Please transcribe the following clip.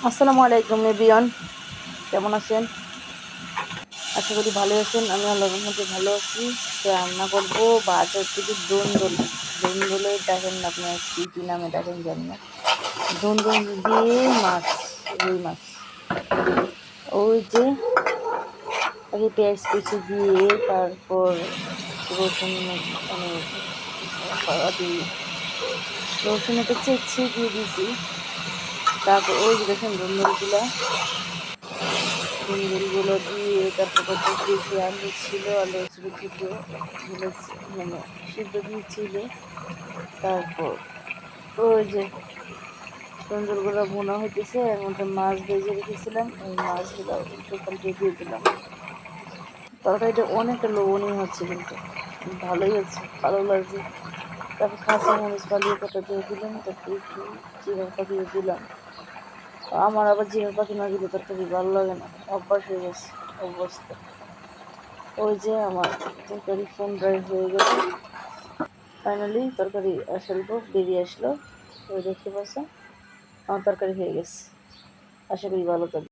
আসসালামু আলাইকুম এভরিওয়ান, কেমন আছেন? আশা করি ভালো আছেন। আমি আল্লাহর রহমতে ভালো আছি। তো রান্না করবো ভাত হচ্ছে কি দোল দোলে দেখেন না, আপনার কী নামে দেখেন জানি না। দোল দিয়ে মাছ, রুই মাছ। ওই যে আগে পেঁয়াজ কুচি দিয়ে তারপর রসুন মানে রসুন একটা চেঁচে দিয়ে দিয়েছি। তারপর ওই যে দেখেন দুলগুলো দিয়ে তারপর কত কেজি আলু ছিল, আলু ছোটো ছোটো মানে সিদ্ধ দিয়েছিল। তারপর ওই যে তন্দুরগুলো ভুনা হইতেছে, এর মধ্যে মাছ ভেজে রেখেছিলাম, ওই মাছগুলো তরকারিতে দিয়ে দিলাম। তরকারিটা অনেকটা লবণীয় হচ্ছে, কিন্তু ভালোই হচ্ছে, ভালো লাগছে। তারপর কাঁচা মরিচ বালিয়ে কটা দিয়ে দিলাম, তারপর একটু জিরা পাখি দিলাম। আমার আবার জিরা পাখি না দিলে তরকারি ভালো লাগে না, অভ্যাস হয়ে গেছে অবস্থা। ওই যে আমার তরকারি ফোন ড্রাই হয়ে গেল, ফাইনালি তরকারি আসার পর বেরিয়ে আসলো। ওই দেখতে পাচ্ছেন আমার তরকারি হয়ে গেছে। আশা করি ভালো থাকবে।